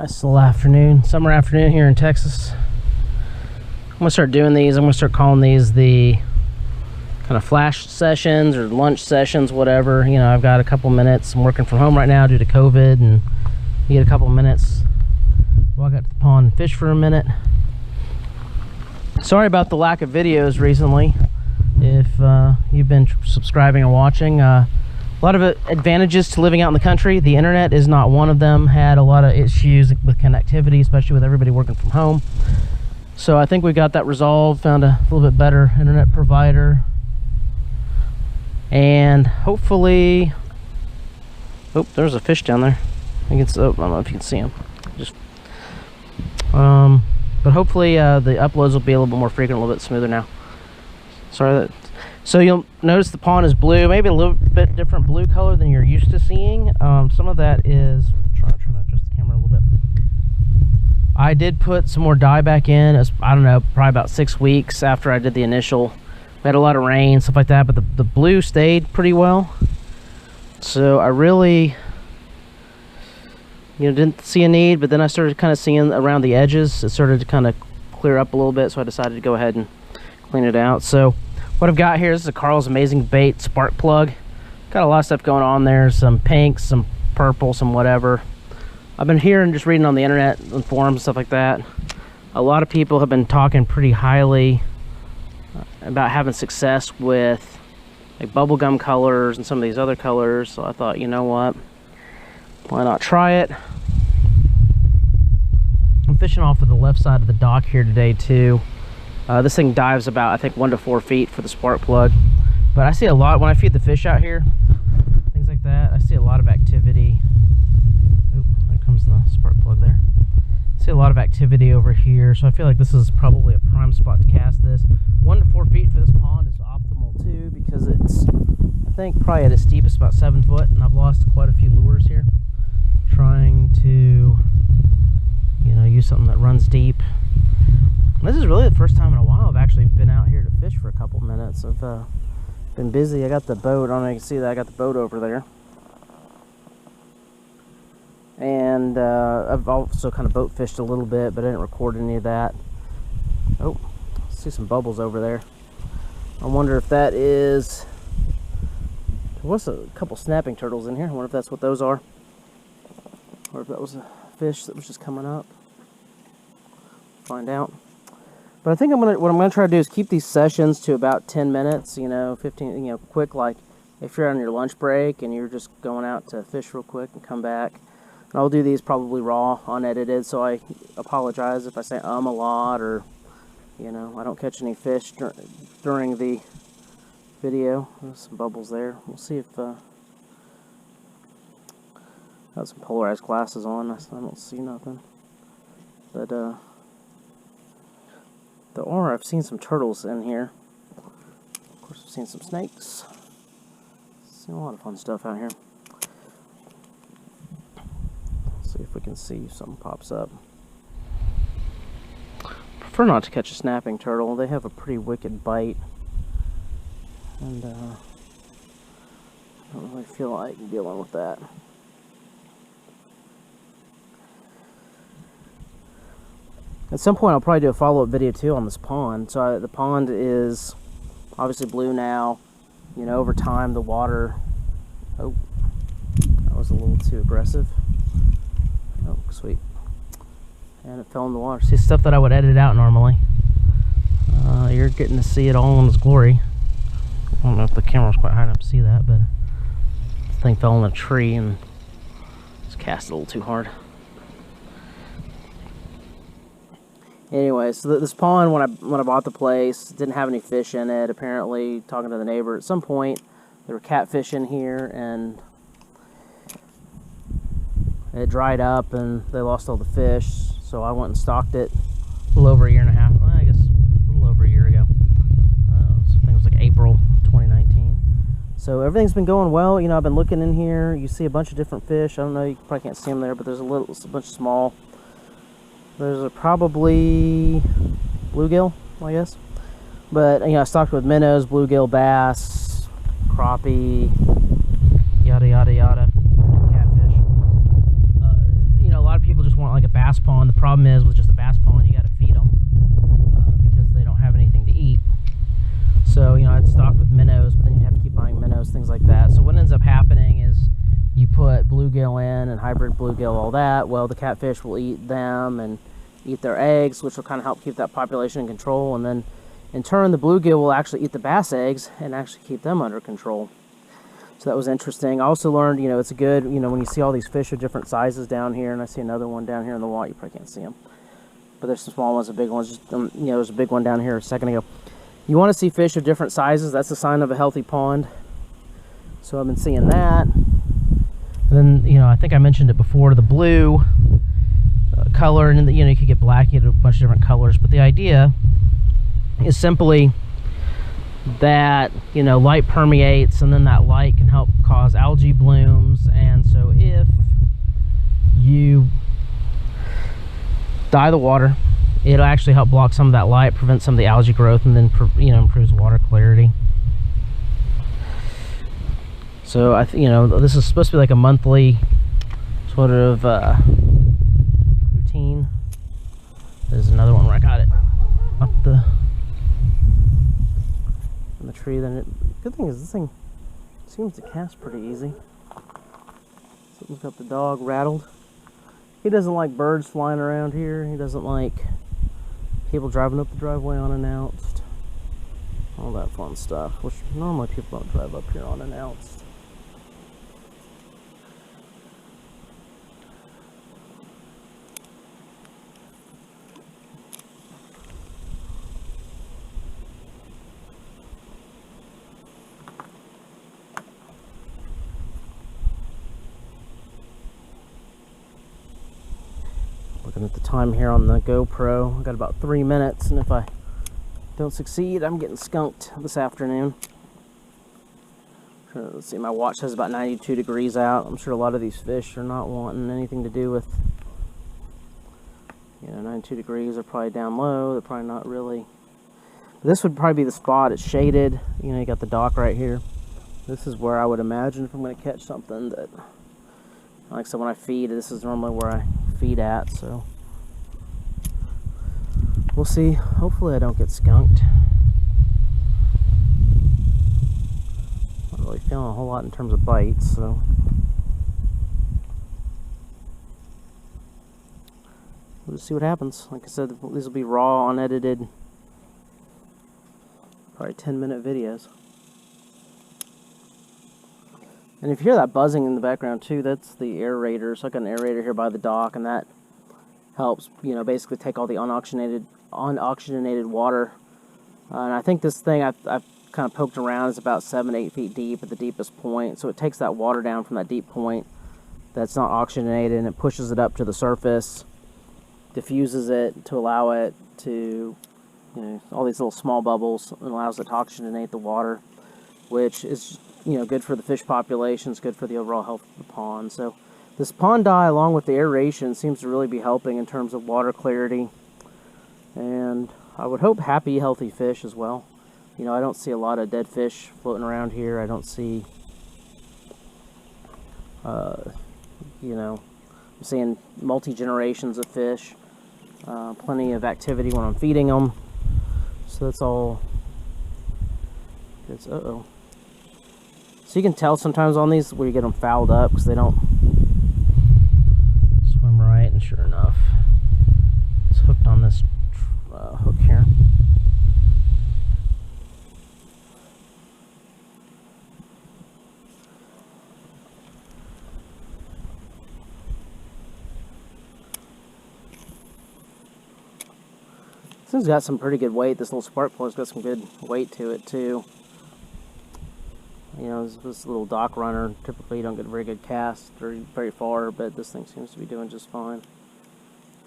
Nice little afternoon, summer afternoon here in Texas. I'm gonna start doing these. I'm gonna start calling these the kind of flash sessions or lunch sessions, whatever. You know, I've got a couple minutes. I'm working from home right now due to COVID, and you get a couple minutes. Walk out to the pond and fish for a minute. Sorry about the lack of videos recently. If you've been subscribing and watching, a lot of advantages to living out in the country. The internet is not one of them. Had a lot of issues with connectivity, especially with everybody working from home. So I think we got that resolved, found a little bit better internet provider. And hopefully, oh, there's a fish down there. I don't know if you can see him. But hopefully the uploads will be a little bit more frequent, a little bit smoother now. Sorry that. So you'll notice the pond is blue, maybe a little bit different blue color than you're used to seeing. Some of that is, trying to adjust the camera a little bit. I did put some more dye back in. It was, I don't know, probably about 6 weeks after I did the initial. We had a lot of rain, stuff like that, but the blue stayed pretty well. So I really, didn't see a need, but then I started kind of seeing around the edges. It started to kind of clear up a little bit, so I decided to go ahead and clean it out. So what I've got here, this is a Karl's Amazing Bait Sparkplug. Got a lot of stuff going on there, some pink, some purple, some whatever. I've been hearing, just reading on the internet and forums and stuff like that. A lot of people have been talking pretty highly about having success with like bubblegum colors and some of these other colors. So I thought, you know what, why not try it? I'm fishing off of the left side of the dock here today too. This thing dives about, I think, 1 to 4 feet for the spark plug. But I see a lot, when I feed the fish out here, things like that, I see a lot of activity. Oop, there comes the spark plug there. I see a lot of activity over here, so I feel like this is probably a prime spot to cast this. 1 to 4 feet for this pond is optimal too, because it's, I think, probably at its deepest about 7 foot, and I've lost quite a few lures here. Trying to, use something that runs deep. This is really the first time in a while I've actually been out here to fish for a couple minutes. I've been busy. I got the boat. I don't know if you can see that. I got the boat over there. And I've also kind of boat fished a little bit, but I didn't record any of that. Oh, I see some bubbles over there. I wonder if that is... There was a couple snapping turtles in here. I wonder if that's what those are. Or if that was a fish that was just coming up. Find out. But I think what I'm gonna try to do is keep these sessions to about 10 minutes, 15, quick, like if you're on your lunch break and you're just going out to fish real quick and come back. And I'll do these probably raw, unedited, so I apologize if I say a lot, or I don't catch any fish during the video. There's some bubbles there. We'll see if I got some polarized glasses on. I don't see nothing. But I've seen some turtles in here. Of course, I've seen some snakes. Seen a lot of fun stuff out here. Let's see if we can see if something pops up. Prefer not to catch a snapping turtle. They have a pretty wicked bite. And I don't really feel like dealing with that. At some point, I'll probably do a follow-up video too on this pond. So the pond is obviously blue now. Over time, the water. Oh, that was a little too aggressive. Oh, sweet. And it fell in the water. See, stuff that I would edit out normally. You're getting to see it all in its glory. I don't know if the camera's quite high enough to see that, but this thing fell in a tree and just cast it a little too hard. Anyway, so this pond, when I bought the place, didn't have any fish in it. Apparently, talking to the neighbor, at some point there were catfish in here, and it dried up, and they lost all the fish. So I went and stocked it a little over a year and a half. Well, I guess a little over a year ago. So I think it was like April 2019. So everything's been going well. I've been looking in here. You see a bunch of different fish. I don't know, you probably can't see them there, but there's a bunch of small. There's probably bluegill, I guess. But, I stocked with minnows, bluegill, bass, crappie, yada, yada, yada, catfish. A lot of people just want like a bass pond. The problem is with just a bass pond, you got to feed them because they don't have anything to eat. So, you know, I'd stock with minnows, but then you'd have to keep buying minnows, things like that. So what ends up happening is you put bluegill in and hybrid bluegill, all that. Well, the catfish will eat them and eat their eggs, which will kind of help keep that population in control. And then in turn, the bluegill will actually eat the bass eggs and actually keep them under control. So that was interesting. I also learned, you know, it's a good, you know, when you see all these fish of different sizes down here, and I see another one down here in the water, you probably can't see them. But there's some small ones and big ones. Just, you know, there's a big one down here a second ago. You want to see fish of different sizes. That's a sign of a healthy pond. So I've been seeing that. And then, you know, I think I mentioned it before, the blue color, and you know, you could get black, you get a bunch of different colors. But the idea is simply that, you know, light permeates, and then that light can help cause algae blooms. And so if you dye the water, it'll actually help block some of that light, prevent some of the algae growth, and then, you know, improves water clarity. So you know, this is supposed to be like a monthly sort of routine. There's another one where I got it up in the tree. Then good thing is this thing seems to cast pretty easy. Something's got the dog rattled. He doesn't like birds flying around here. He doesn't like people driving up the driveway unannounced. All that fun stuff, which normally people don't drive up here unannounced. Looking at the time here on the GoPro, I've got about 3 minutes, and if I don't succeed, I'm getting skunked this afternoon. Let's see, my watch says about 92 degrees out. I'm sure a lot of these fish are not wanting anything to do with, you know, 92 degrees. They're probably down low. They're probably not really. But this would probably be the spot. It's shaded. You know, you got the dock right here. This is where I would imagine if I'm going to catch something that, like I said, when I feed, this is normally where I feed at, so we'll see. Hopefully I don't get skunked. Not really feeling a whole lot in terms of bites, so we'll just see what happens. Like I said, these will be raw, unedited, probably 10-minute videos. And if you hear that buzzing in the background too, that's the aerator. So I got an aerator here by the dock, and that helps, you know, basically take all the unoxygenated water. And I think this thing I've kind of poked around is about 7-8 feet deep at the deepest point. So it takes that water down from that deep point that's not oxygenated, and it pushes it up to the surface, diffuses it to allow it to, you know, all these little small bubbles, and allows it to oxygenate the water, which is, you know, good for the fish populations, good for the overall health of the pond. So this pond dye, along with the aeration, seems to really be helping in terms of water clarity, and I would hope happy, healthy fish as well. You know, I don't see a lot of dead fish floating around here. I don't see, you know, I'm seeing multi-generations of fish, plenty of activity when I'm feeding them. So that's all. It's uh-oh. So you can tell sometimes on these where you get them fouled up because they don't swim right, and sure enough, it's hooked on this hook here. This thing's got some pretty good weight. This little Sparkplug's got some good weight to it too. You know, this little dock runner, typically you don't get a very good cast or very far, but this thing seems to be doing just fine.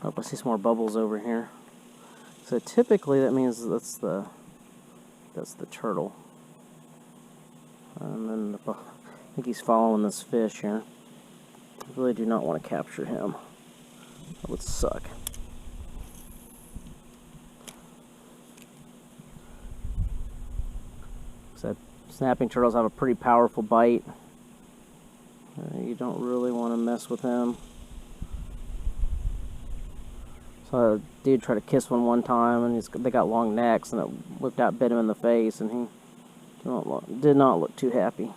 I hope I see some more bubbles over here. So typically that means that's the turtle. And then I think he's following this fish here. I really do not want to capture him. That would suck. So snapping turtles have a pretty powerful bite. You don't really want to mess with him. So a dude tried to kiss one time, and they got long necks, and it whipped out, bit him in the face, and he did not look too happy.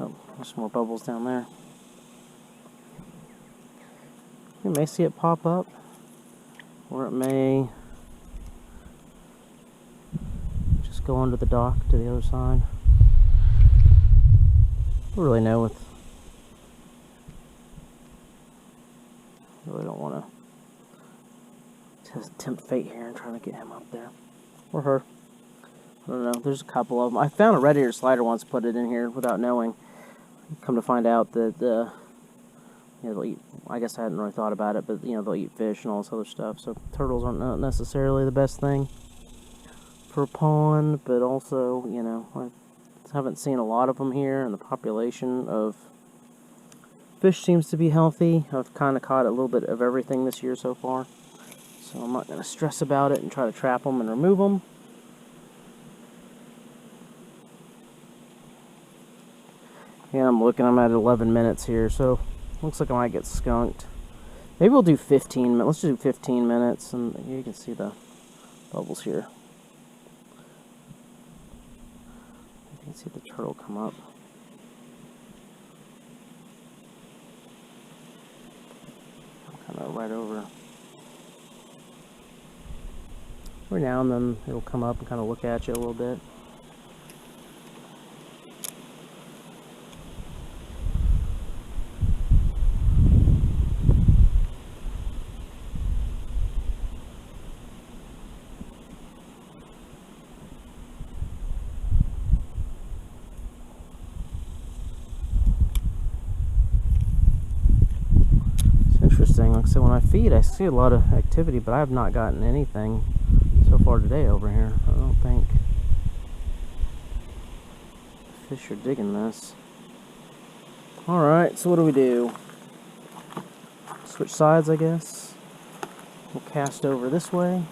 Oh, there's some more bubbles down there. You may see it pop up, or it may just go under the dock to the other side. I don't really know. Really don't want to tempt fate here and trying to get him up there, or her. I don't know. There's a couple of them. I found a red eared slider once, put it in here without knowing. Come to find out that they'll eat. I guess I hadn't really thought about it, but they'll eat fish and all this other stuff. So turtles aren't necessarily the best thing for a pond, but also I haven't seen a lot of them here, and the population of fish seems to be healthy. I've kind of caught a little bit of everything this year so far, so I'm not going to stress about it and try to trap them and remove them. Yeah, I'm at 11 minutes here, so looks like I might get skunked. Maybe we'll do 15 minutes. Let's do 15 minutes, and you can see the bubbles here. You can see the turtle come up. Kind of right over. Every now and then it'll come up and kind of look at you a little bit. Interesting. Like I said, when I feed, I see a lot of activity, but I have not gotten anything so far today over here. I don't think the fish are digging this. Alright, so what do we do? Switch sides, I guess. We'll cast over this way.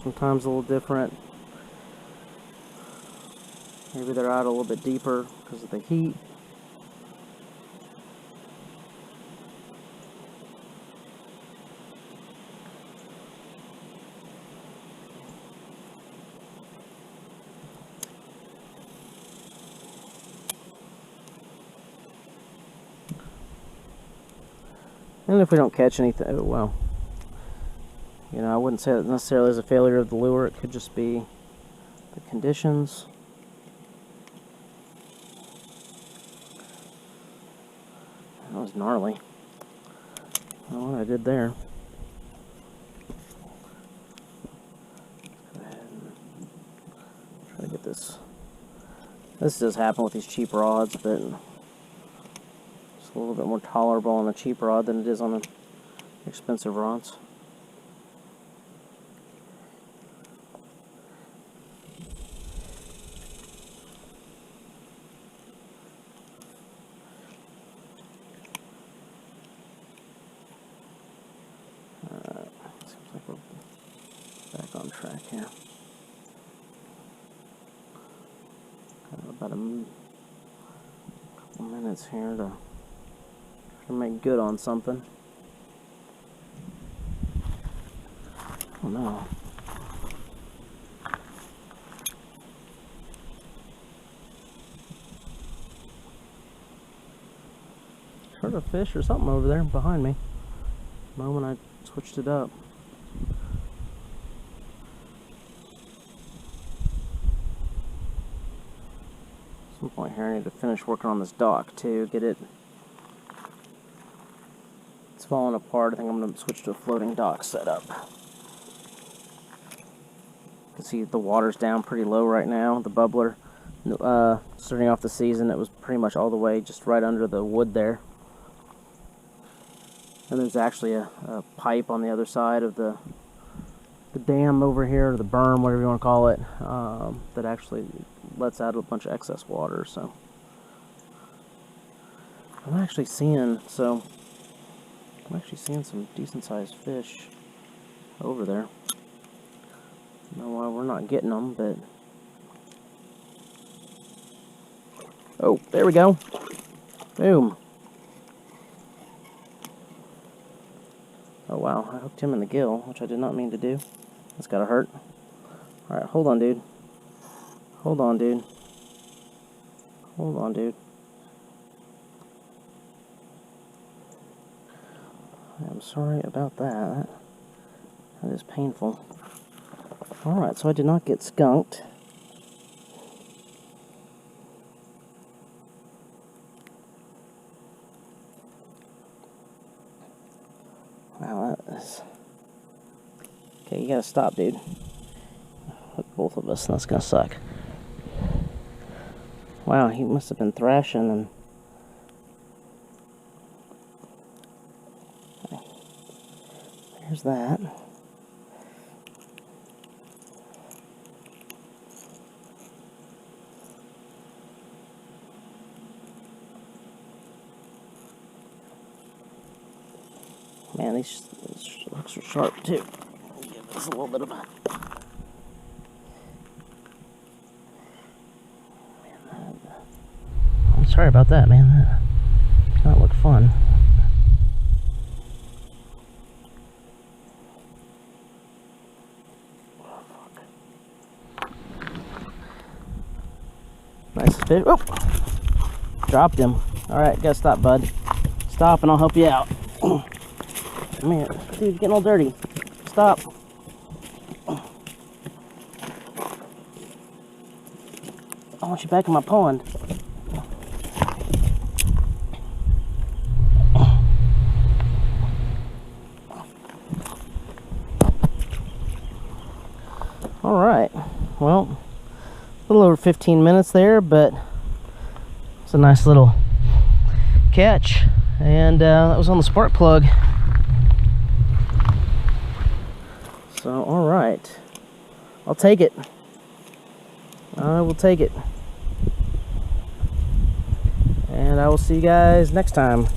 Sometimes a little different. Maybe they're out a little bit deeper because of the heat. And if we don't catch anything, well, I wouldn't say that necessarily is a failure of the lure. It could just be the conditions. That was gnarly. I don't know what I did there. Let's go ahead and try to get this. This does happen with these cheap rods, but it's a little bit more tolerable on a cheap rod than it is on the expensive rods. Seems like we're back on track here. Got about a couple minutes here to make good on something. Oh no. Heard a fish or something over there behind me the moment I switched it up. At some point here I need to finish working on this dock too, get it. It's falling apart. I think I'm going to switch to a floating dock setup. You can see the water's down pretty low right now. The bubbler, starting off the season, it was pretty much all the way just right under the wood there. And there's actually a pipe on the other side of the dam over here, or the berm, whatever you want to call it, that actually lets out a bunch of excess water. So I'm actually seeing some decent sized fish over there. I don't know why we're not getting them, but oh, there we go. Boom. Oh wow, I hooked him in the gill, which I did not mean to do. That's gotta hurt. Alright, hold on, dude. Hold on, dude. Hold on, dude. I'm sorry about that. That is painful. Alright, so I did not get skunked. Wow, that is... Okay, you gotta stop, dude. Hook both of us, that's gonna suck. Wow, he must have been thrashing and... Okay. There's that. Man, these hooks are sharp too. Give this a little bit of a... I'm sorry about that, man. That did not look fun. Nice fish. Oh! Dropped him. Alright, gotta stop, bud. Stop and I'll help you out. Come here. Dude, you're getting all dirty. Stop. I want you back in my pond. Alright. Well, a little over 15 minutes there, but it's a nice little catch. And that was on the Sparkplug. So, alright. I'll take it. I will take it. And I will see you guys next time.